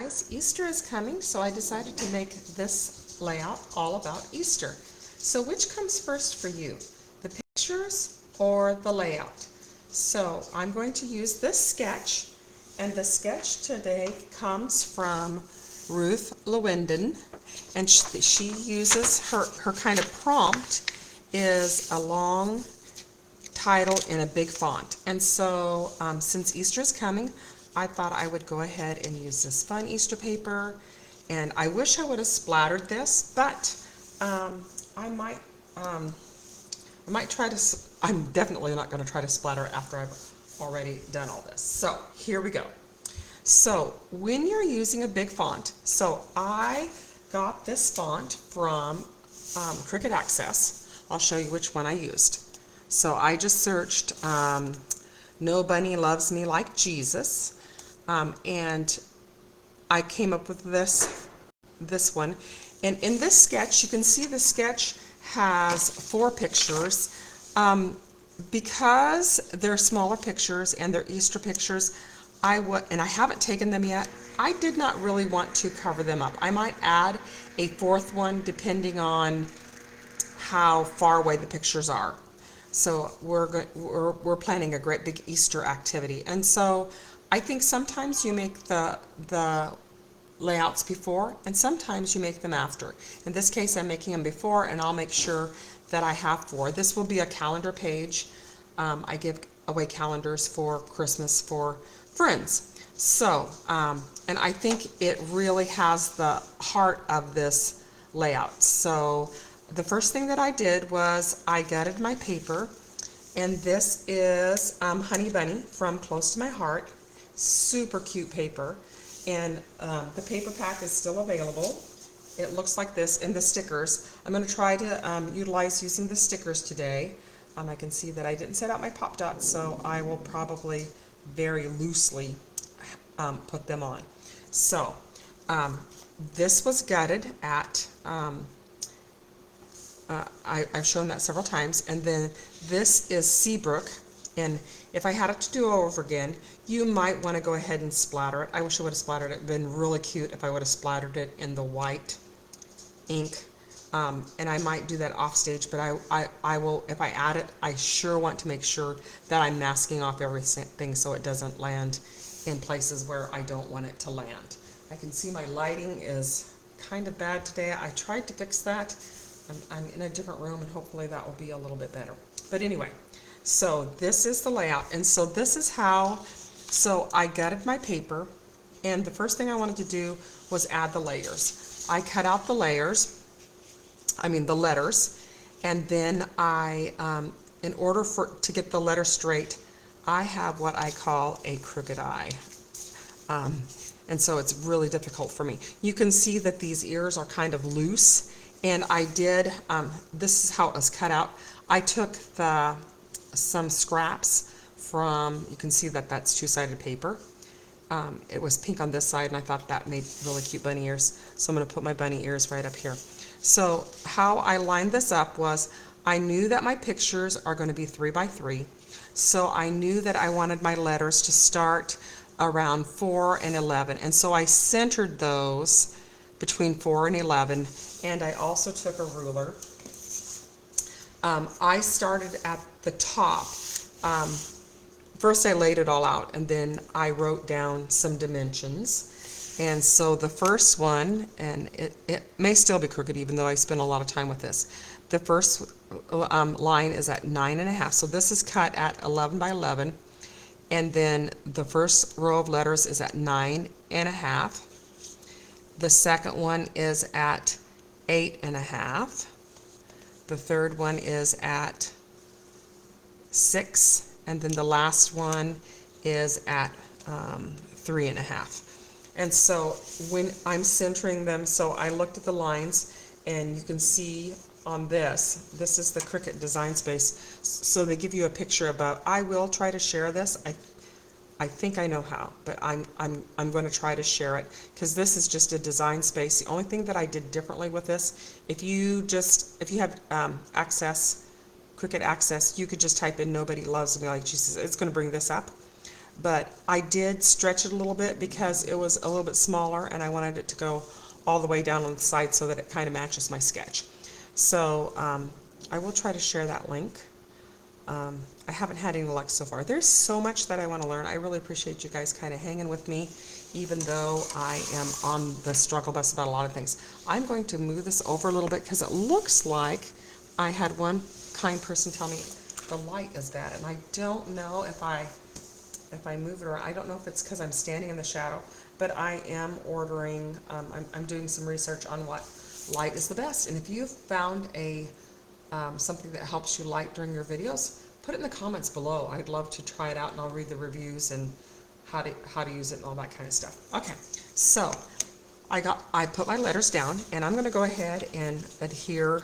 Guys, Easter is coming, so I decided to make this layout all about Easter. So which comes first for you, the pictures or the layout? So I'm going to use this sketch, and the sketch today comes from Ruth Lewenden, and she uses her kind of prompt is a long title in a big font. And so since Easter is coming, I thought I would go ahead and use this fun Easter paper. And I wish I would have splattered this, but I might try to, I'm definitely not going to try to splatter after I've already done all this. So here we go. So when you're using a big font, so I got this font from Cricut Access. I'll show you which one I used. So I just searched No Bunny Loves Me Like Jesus, and I came up with this one. And in this sketch, you can see the sketch has 4 pictures. Because they're smaller pictures and they're Easter pictures, and I haven't taken them yet, I did not really want to cover them up. I might add a 4th one depending on how far away the pictures are. So we're planning a great big Easter activity, and so I think sometimes you make the layouts before, and sometimes you make them after. In this case, I'm making them before, and I'll make sure that I have 4. This will be a calendar page. I give away calendars for Christmas for friends. So, and I think it really has the heart of this layout. So the first thing that I did was I gutted my paper, and this is Honey Bunny from Close to My Heart. Super cute paper, and the paper pack is still available. It looks like this, and the stickers. I'm going to try to utilize using the stickers today. I can see that I didn't set out my pop dots, so I will probably very loosely put them on. So this was gutted at I've shown that several times, and then this is Seabrook, and if I had it to do over again, you might want to go ahead and splatter it. I wish I would have splattered it. It'd been really cute if I would have splattered it in the white ink, and I might do that off stage, but I will, if I add it, I sure want to make sure that I'm masking off everything so it doesn't land in places where I don't want it to land. I can see my lighting is kind of bad today. I tried to fix that. I'm in a different room, and hopefully that will be a little bit better. But anyway, so this is the layout, and so this is how, so I gutted my paper, and the first thing I wanted to do was add the layers. I cut out the layers, the letters, and then in order to get the letter straight, I have what I call a crooked eye. And so it's really difficult for me. You can see that these ears are kind of loose, and I did, this is how it was cut out. I took some scraps from, you can see that that's 2-sided paper. It was pink on this side, and I thought that made really cute bunny ears. So I'm going to put my bunny ears right up here. So how I lined this up was, I knew that my pictures are going to be 3 by 3. So I knew that I wanted my letters to start around 4 and 11. And so I centered those between 4 and 11. And I also took a ruler. I started at the top. First I laid it all out, and then I wrote down some dimensions. And so the first one, and it may still be crooked even though I spent a lot of time with this. The first line is at 9.5. So this is cut at 11 by 11. And then the first row of letters is at 9.5. The second one is at 8.5. The third one is at 6, and then the last one is at 3.5. And so when I'm centering them, so I looked at the lines, and you can see on this is the Cricut Design Space. So they give you a picture about, I will try to share this. I think I know how, but I'm going to try to share it, because this is just a design space. The only thing that I did differently with this, if you have Cricut Access, you could just type in "Nobody Loves Me Like Jesus." It's going to bring this up. but I did stretch it a little bit because it was a little bit smaller and I wanted it to go all the way down on the side so that it kind of matches my sketch. So I will try to share that link. I haven't had any luck so far. There's so much that I want to learn. I really appreciate you guys kind of hanging with me, even though I am on the struggle bus about a lot of things. I'm going to move this over a little bit because it looks like I had one kind person tell me the light is bad, and I don't know if I move it around. I don't know if it's because I'm standing in the shadow, but I am ordering, I'm doing some research on what light is the best. And if you've found something that helps you light during your videos, put it in the comments below. I'd love to try it out, and I'll read the reviews and how to use it and all that kind of stuff. Okay, so I put my letters down, and I'm going to go ahead and adhere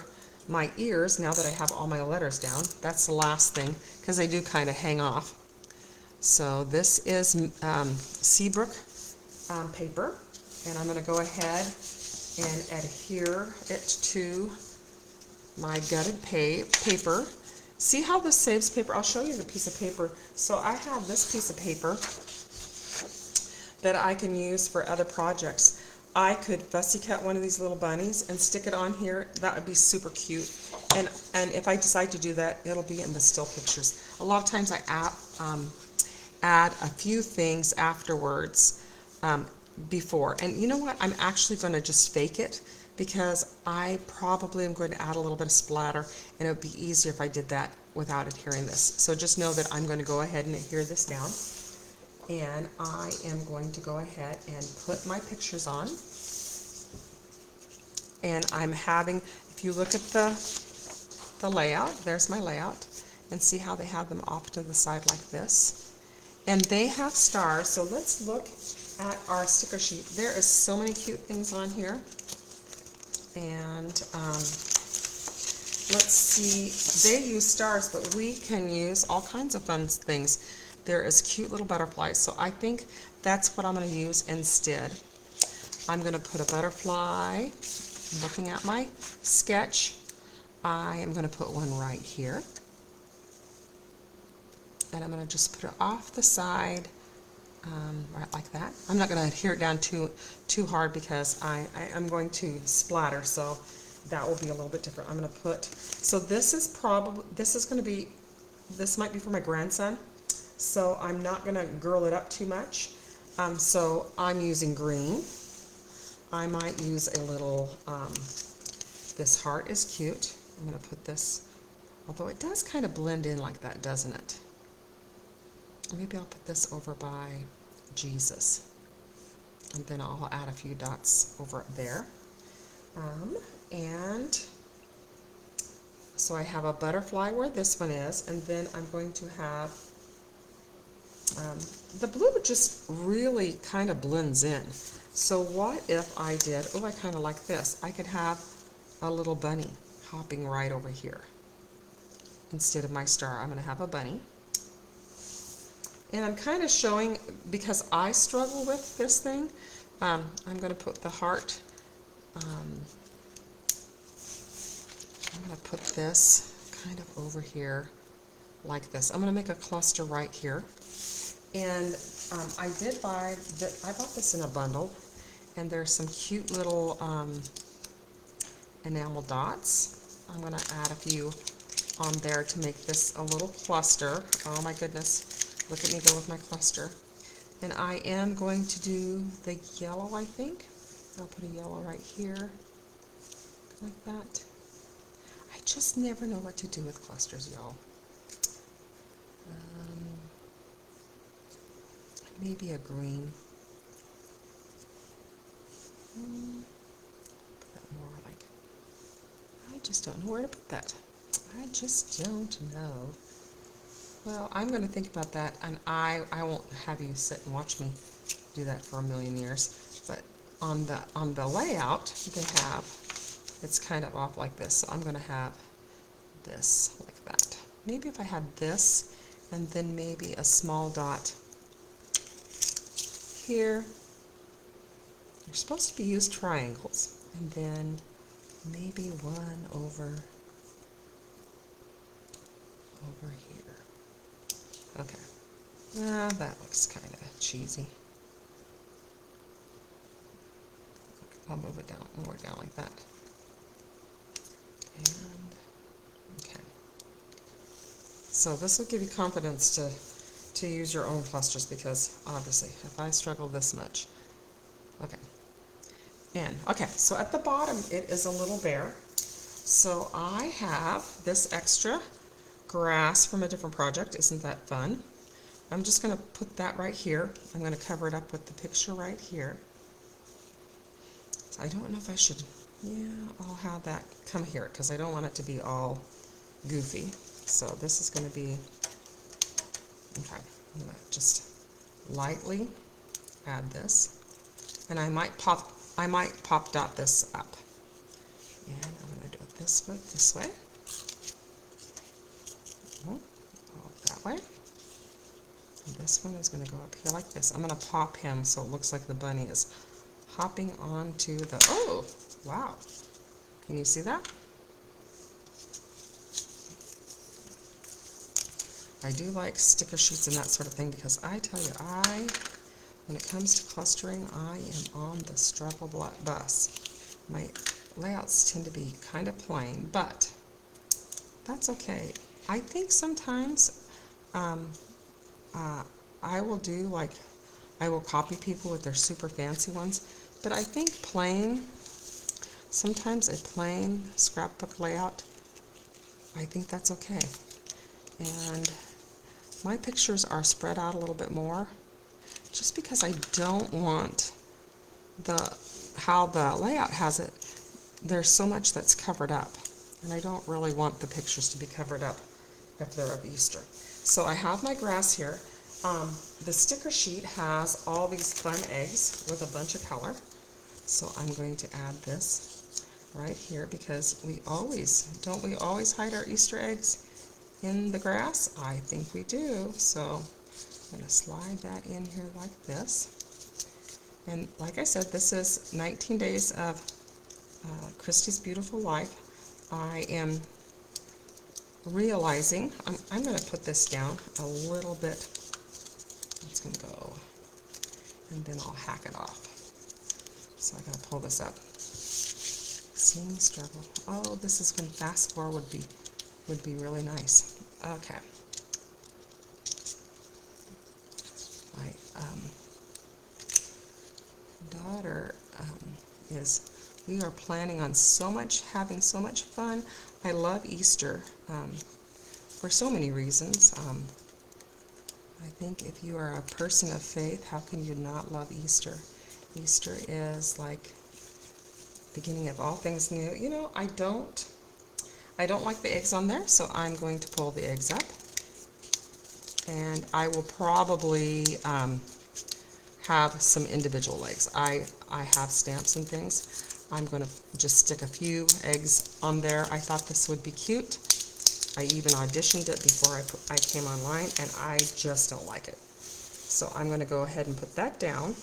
my ears now that I have all my letters down. That's the last thing because they do kind of hang off. So this is Seabrook paper, and I'm going to go ahead and adhere it to my gutted paper. See how this saves paper? I'll show you the piece of paper. So I have this piece of paper that I can use for other projects. I could fussy cut one of these little bunnies and stick it on here. That would be super cute. And if I decide to do that, it'll be in the still pictures. A lot of times I add a few things afterwards before. And you know what? I'm actually going to just fake it because I probably am going to add a little bit of splatter, and it would be easier if I did that without adhering this. So just know that I'm going to go ahead and adhere this down. And I am going to go ahead and put my pictures on. And I'm having, if you look at the layout, there's my layout, and see how they have them off to the side like this. And they have stars, so let's look at our sticker sheet. There is so many cute things on here. And let's see, they use stars, but we can use all kinds of fun things. There is cute little butterflies, so I think that's what I'm going to use instead. I'm going to put a butterfly. Looking at my sketch, I am going to put one right here. And I'm going to just put it off the side, right like that. I'm not going to adhere it down too hard because I'm going to splatter, so that will be a little bit different. I'm going to put, so this is going to be, this might be for my grandson, so I'm not going to girl it up too much. So I'm using green. I might use a little, this heart is cute. I'm going to put this, although it does kind of blend in like that, doesn't it? Maybe I'll put this over by Jesus. And then I'll add a few dots over there. And so I have a butterfly where this one is, and then I'm going to have, the blue just really kind of blends in. So what if I did, oh, I kind of like this. I could have a little bunny hopping right over here. Instead of my star, I'm going to have a bunny. And I'm kind of showing, because I struggle with this thing, I'm going to put the heart, I'm going to put this kind of over here like this. I'm going to make a cluster right here. And I bought this in a bundle, and there's some cute little enamel dots. I'm going to add a few on there to make this a little cluster. Oh my goodness, look at me go with my cluster. And I am going to do the yellow, I think. I'll put a yellow right here, like that. I just never know what to do with clusters, y'all. Maybe a green. Put that more like, I just don't know where to put that. I just don't know. Well, I'm going to think about that, and I won't have you sit and watch me do that for a million years. But on the layout, they have, it's kind of off like this. So I'm going to have this like that. Maybe if I had this, and then maybe a small dot here. You're supposed to be used triangles, and then maybe one over here. Okay. That looks kind of cheesy. I'll move it down, more down like that. And, okay. So this will give you confidence to use your own clusters, because obviously if I struggle this much. Okay. And, okay, so at the bottom it is a little bare. So I have this extra grass from a different project. Isn't that fun? I'm just going to put that right here. I'm going to cover it up with the picture right here. So I don't know if I should, yeah, I'll have that come here because I don't want it to be all goofy. So this is going to be, okay, I'm going to just lightly add this. And I might pop dot this up. And I'm going to do it this way. Oh, that way. And this one is going to go up here like this. I'm going to pop him so it looks like the bunny is hopping onto the, oh, wow. Can you see that? I do like sticker sheets and that sort of thing because I tell you, when it comes to clustering, I am on the struggle bus. My layouts tend to be kind of plain, but that's okay. I think sometimes I will do like, I will copy people with their super fancy ones, but I think plain, sometimes a plain scrapbook layout, I think that's okay. And my pictures are spread out a little bit more, just because I don't want how the layout has it, there's so much that's covered up, and I don't really want the pictures to be covered up if they're of Easter. So I have my grass here. The sticker sheet has all these fun eggs with a bunch of color. So I'm going to add this right here because don't we always hide our Easter eggs in the grass? I think we do. So I'm going to slide that in here like this. And like I said, this is 19 days of Christy's Beautiful Life. I am realizing, I'm going to put this down a little bit. It's going to go, and then I'll hack it off. So I got to pull this up. Seeing struggle. Oh, this is when fast forward would be really nice. Okay. My daughter we are planning on having so much fun. I love Easter for so many reasons. I think if you are a person of faith, how can you not love Easter? Easter is like beginning of all things new. You know, I don't like the eggs on there, so I'm going to pull the eggs up. And I will probably have some individual legs. I have stamps and things. I'm going to just stick a few eggs on there. I thought this would be cute. I even auditioned it before I came online, and I just don't like it. So I'm going to go ahead and put that down.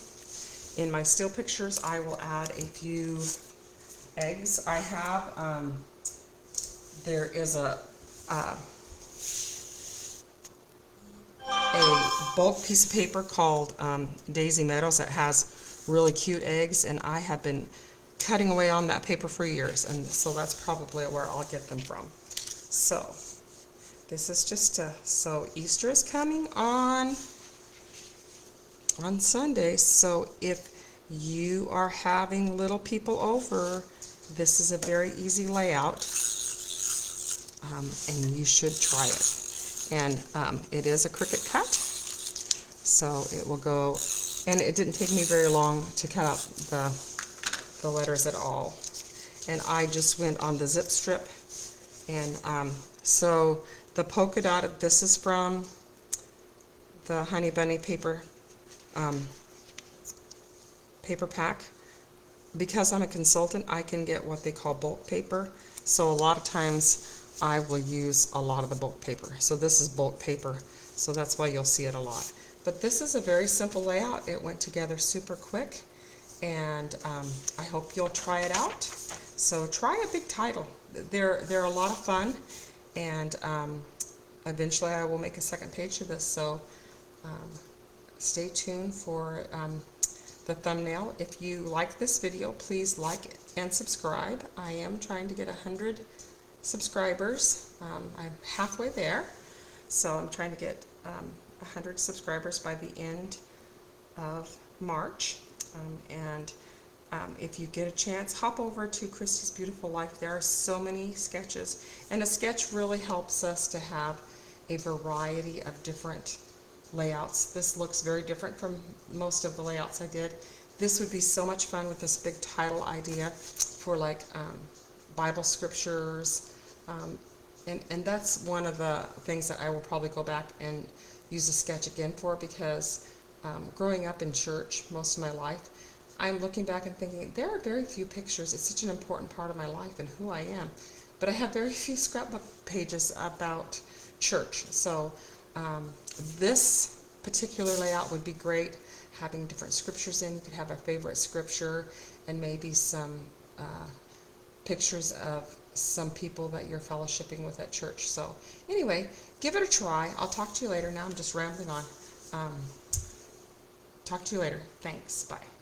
In my still pictures, I will add a few eggs. I have, there is a bulk piece of paper called Daisy Meadows that has really cute eggs, and I have been cutting away on that paper for years, and so that's probably where I'll get them from. So this is just so Easter is coming on Sunday, so if you are having little people over, this is a very easy layout, and you should try it. And it is a Cricut cut, so it will go, and it didn't take me very long to cut out the letters at all. And I just went on the zip strip, and so the polka dot, this is from the Honey Bunny Paperpack. Because I'm a consultant, I can get what they call bulk paper, so a lot of times I will use a lot of the bulk paper. So this is bulk paper, so that's why you'll see it a lot. But this is a very simple layout. It went together super quick, and I hope you'll try it out. So try a big title. They're a lot of fun, and eventually I will make a second page of this. So Stay tuned for the thumbnail. If you like this video, please like and subscribe. I am trying to get 100 subscribers. I'm halfway there, so I'm trying to get 100 subscribers by the end of March. If you get a chance, hop over to Christy's Beautiful Life. There are so many sketches, and a sketch really helps us to have a variety of different layouts. This looks very different from most of the layouts I did. This would be so much fun with this big title idea for like Bible scriptures, and that's one of the things that I will probably go back and use a sketch again for, because growing up in church most of my life, I'm looking back and thinking there are very few pictures. It's such an important part of my life and who I am, but I have very few scrapbook pages about church. So this particular layout would be great, having different scriptures in. You could have a favorite scripture and maybe some pictures of some people that you're fellowshipping with at church. So anyway, give it a try. I'll talk to you later. Now I'm just rambling on. Talk to you later. Thanks. Bye.